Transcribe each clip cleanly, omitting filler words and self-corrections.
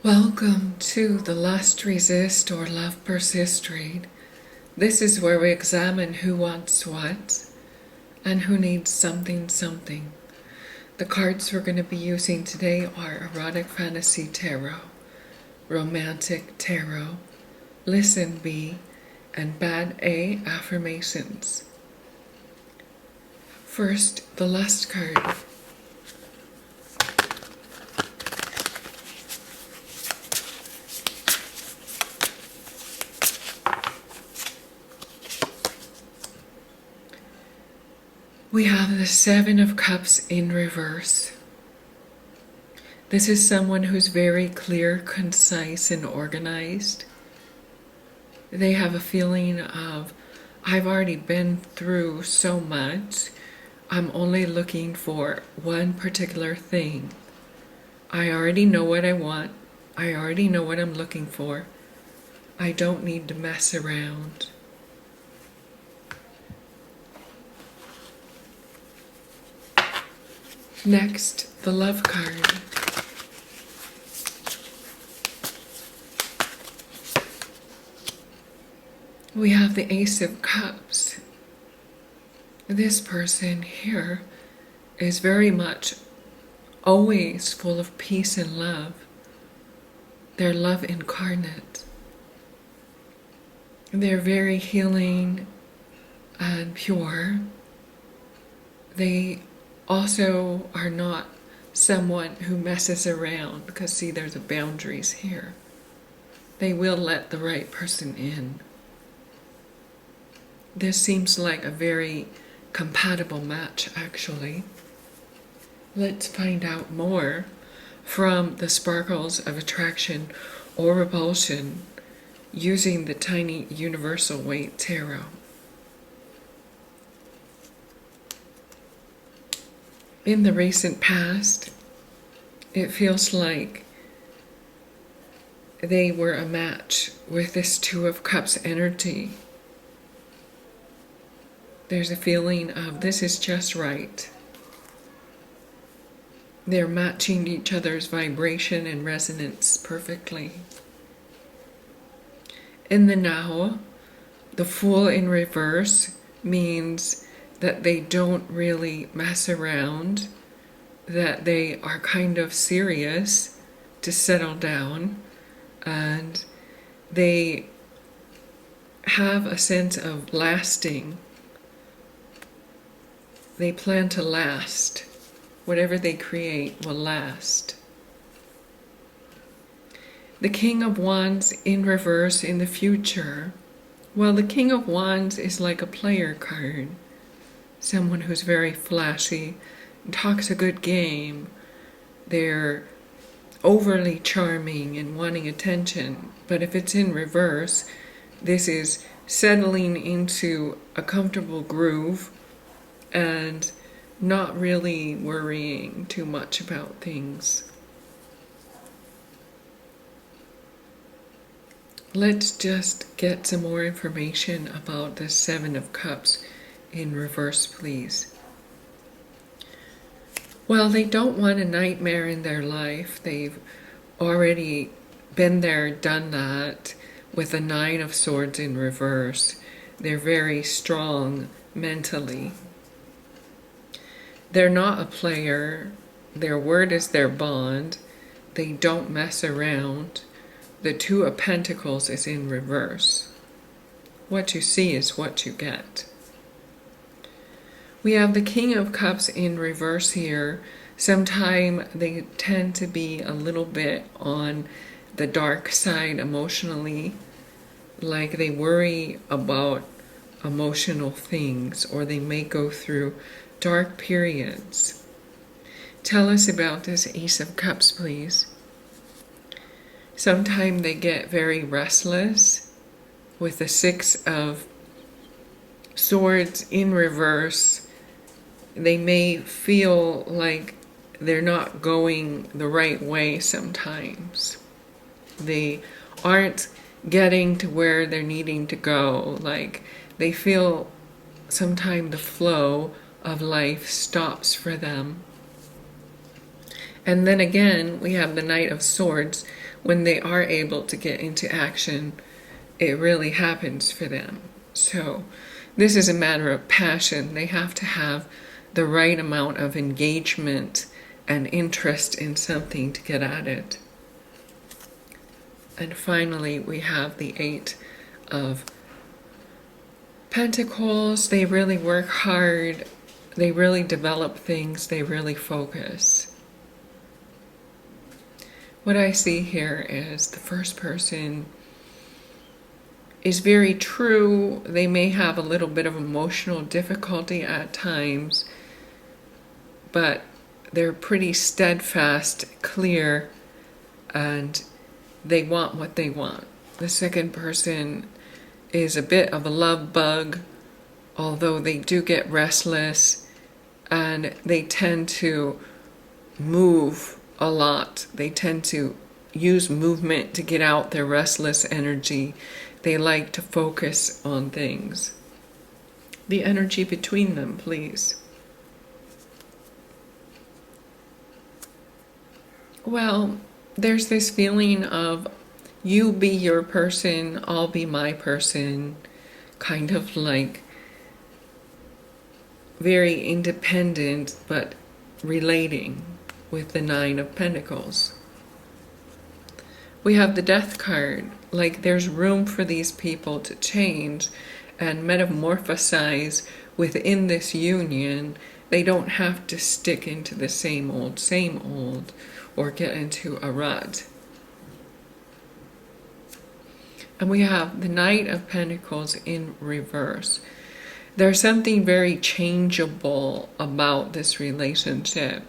Welcome to the Lust Resist or Love Persist read. This is where we examine who wants what and who needs something. The cards we're going to be using today are Erotic Fantasy Tarot, Romantic Tarot, Listen B, and Bad A Affirmations. First, the Lust card. We have the Seven of Cups in reverse. This is someone who's very clear, concise, and organized. They have a feeling of, I've already been through so much. I'm only looking for one particular thing. I already know what I want. I already know what I'm looking for. I don't need to mess around. Next, the Love card. We have the Ace of Cups. This person here is very much always full of peace and love. They're love incarnate. They're very healing and pure. They also are not someone who messes around, because see, there's the boundaries here. They will let the right person in. This seems like a very compatible match, actually. Let's find out more from the Sparkles of Attraction or Repulsion using the Tiny Universal Weight Tarot. In the recent past, it feels like they were a match with this Two of Cups energy. There's a feeling of this is just right. They're matching each other's vibration and resonance perfectly. In the now, the Fool in reverse means that they don't really mess around, that they are kind of serious to settle down, and they have a sense of lasting. They plan to last. Whatever they create will last. The King of Wands in reverse in the future. Well, the King of Wands is like a player card. Someone who's very flashy, talks a good game. They're overly charming and wanting attention. But if it's in reverse, this is settling into a comfortable groove and not really worrying too much about things. Let's just get some more information about the Seven of Cups in reverse, please. Well, they don't want a nightmare in their life. They've already been there, done that with the Nine of Swords in reverse. They're very strong mentally. They're not a player. Their word is their bond. They don't mess around. The Two of Pentacles is in reverse. What you see is what you get. We have the King of Cups in reverse here. Sometimes they tend to be a little bit on the dark side emotionally, like they worry about emotional things, or they may go through dark periods. Tell us about this Ace of Cups, please. Sometimes they get very restless with the Six of Swords in reverse. They may feel like they're not going the right way sometimes. They aren't getting to where they're needing to go. Like they feel sometimes the flow of life stops for them. And then again, we have the Knight of Swords. When they are able to get into action, it really happens for them. So this is a matter of passion. They have to have the right amount of engagement and interest in something to get at it. And finally, we have the Eight of Pentacles. They really work hard. They really develop things. They really focus. What I see here is the first person is very true. They may have a little bit of emotional difficulty at times, but they're pretty steadfast, clear, and they want what they want. The second person is a bit of a love bug, although they do get restless, and they tend to move a lot. They tend to use movement to get out their restless energy. They like to focus on things. The energy between them, please. Well, there's this feeling of you be your person, I'll be my person, kind of like very independent but relating with the Nine of Pentacles. We have the Death card, like there's room for these people to change and metamorphosize within this union. They don't have to stick into the same old, or get into a rut. And we have the Knight of Pentacles in reverse. There's something very changeable about this relationship.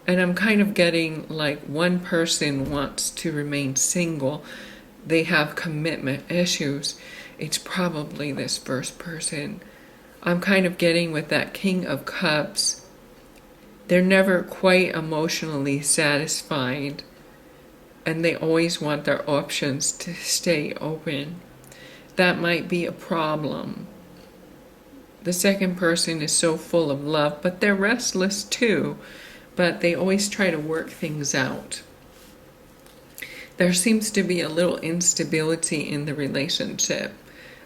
And I'm kind of getting like one person wants to remain single. They have commitment issues. It's probably this first person. I'm kind of getting with that King of Cups. They're never quite emotionally satisfied, and they always want their options to stay open. That might be a problem. The second person is so full of love, but they're restless too, but they always try to work things out. There seems to be a little instability in the relationship.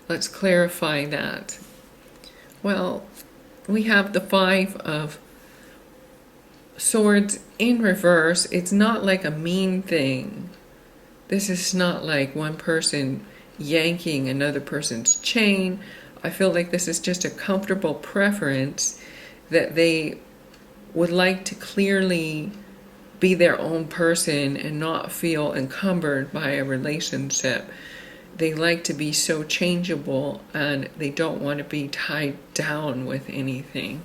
Let's clarify that. Well, we have the Five of Swords in reverse. It's not like a mean thing. This is not like one person yanking another person's chain. I feel like this is just a comfortable preference that they would like to clearly be their own person and not feel encumbered by a relationship. They like to be so changeable, and they don't want to be tied down with anything.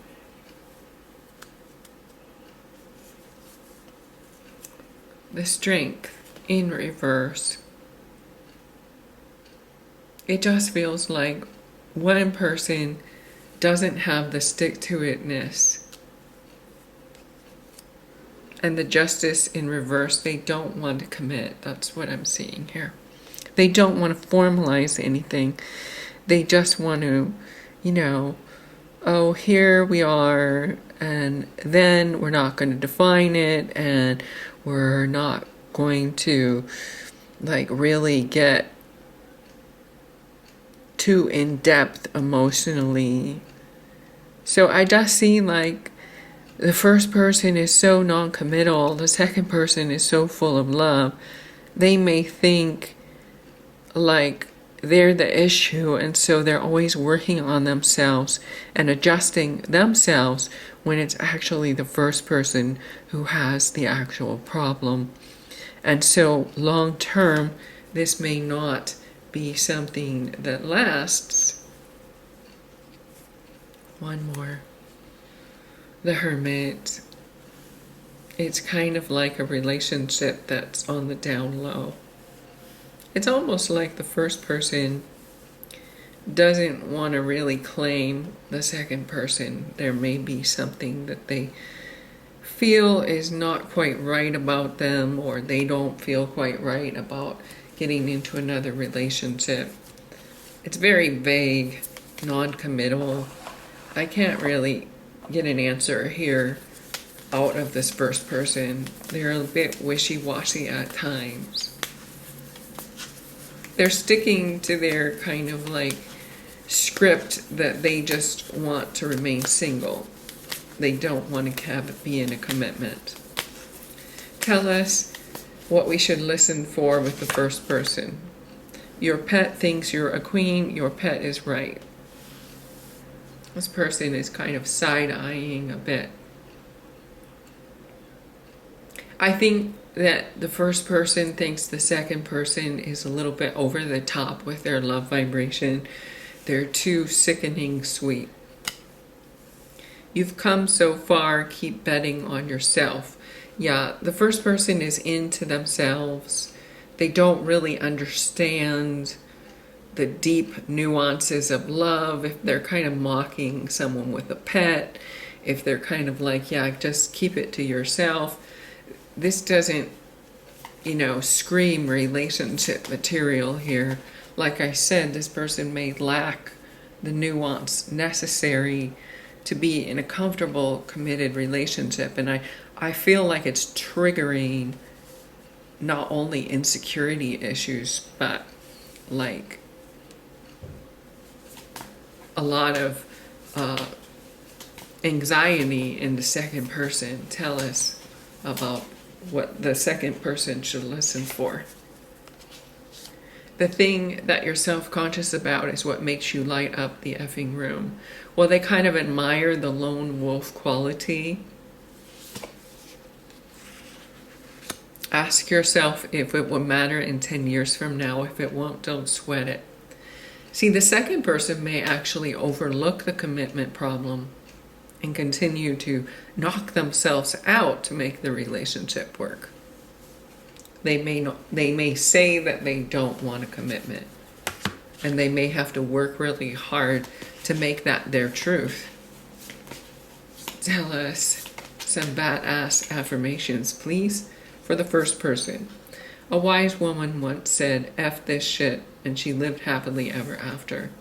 The Strength in reverse. It just feels like one person doesn't have the stick-to-itness. And the Justice in reverse, they don't want to commit. That's what I'm seeing here. They don't want to formalize anything. They just want to, oh, here we are, and then we're not going to define it, and we're not going to really get too in-depth emotionally. So I just see the first person is so non-committal, the second person is so full of love. They may think they're the issue, and so they're always working on themselves and adjusting themselves when it's actually the first person who has the actual problem. And so long term, this may not be something that lasts. One more. The Hermit. It's kind of like a relationship that's on the down low. It's almost like the first person doesn't want to really claim the second person. There may be something that they feel is not quite right about them, or they don't feel quite right about getting into another relationship. It's very vague, non-committal. I can't really get an answer here. out of this first person. They're a bit wishy-washy at times. They're sticking to their kind of like script that they just want to remain single. They don't want to be in a commitment. Tell us what we should listen for with the first person. Your pet thinks you're a queen. Your pet is right. This person is kind of side-eyeing a bit. I think that the first person thinks the second person is a little bit over the top with their love vibration. They're too sickening sweet. You've come so far, keep betting on yourself. Yeah, the first person is into themselves. They don't really understand the deep nuances of love. If they're kind of mocking someone with a pet, if they're kind of like, yeah, just keep it to yourself. This doesn't, scream relationship material here. Like I said, this person may lack the nuance necessary to be in a comfortable, committed relationship. And I feel like it's triggering not only insecurity issues, but like a lot of anxiety in the second person. Tell us about what the second person should listen for. The thing that you're self-conscious about is what makes you light up the effing room. Well, they kind of admire the lone wolf quality. Ask yourself if it will matter in 10 years from now. If it won't, don't sweat it. See, the second person may actually overlook the commitment problem and continue to knock themselves out to make the relationship work. They may say that they don't want a commitment, and they may have to work really hard to make that their truth. Tell us some badass affirmations, please, for the first person. A wise woman once said, "F this shit," and she lived happily ever after.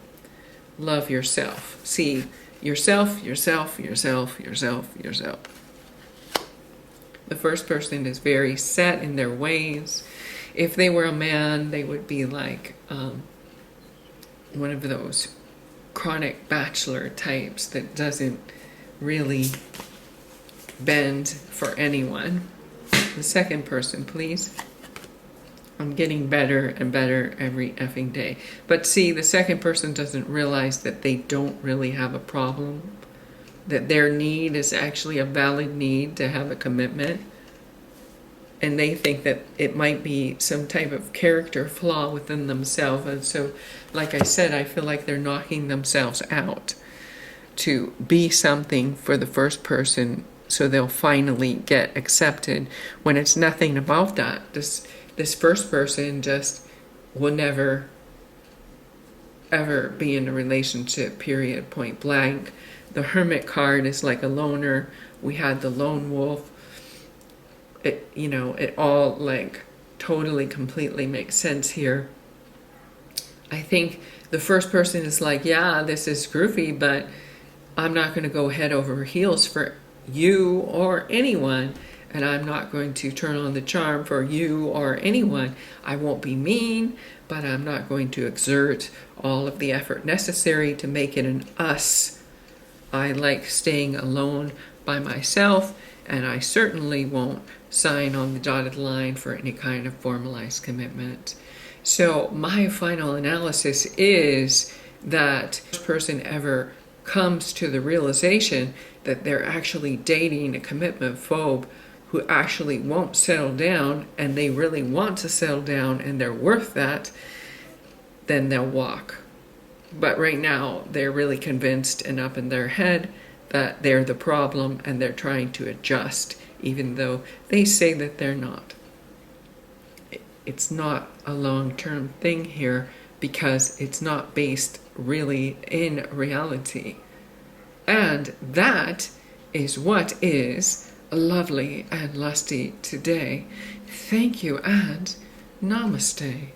Love yourself. See, yourself, yourself, yourself, yourself, yourself. The first person is very set in their ways. If they were a man, they would be like one of those chronic bachelor types that doesn't really bend for anyone. The second person, please. I'm getting better and better every effing day. But see, the second person doesn't realize that they don't really have a problem, that their need is actually a valid need to have a commitment. And they think that it might be some type of character flaw within themselves. And so, like I said, I feel like they're knocking themselves out to be something for the first person, so they'll finally get accepted, when it's nothing about that. This first person just will never, ever be in a relationship, period, point blank. The Hermit card is like a loner. We had the lone wolf. It all like totally, completely makes sense here. I think the first person is like, yeah, this is groovy, but I'm not going to go head over heels for you or anyone. And I'm not going to turn on the charm for you or anyone. I won't be mean, but I'm not going to exert all of the effort necessary to make it an us. I like staying alone by myself, and I certainly won't sign on the dotted line for any kind of formalized commitment. So my final analysis is that this person ever comes to the realization that they're actually dating a commitment phobe who actually won't settle down, and they really want to settle down and they're worth that, then they'll walk. But right now, they're really convinced and up in their head that they're the problem, and they're trying to adjust, even though they say that they're not. It's not a long-term thing here, because it's not based really in reality. And that is what is lovely and lusty today. Thank you and namaste.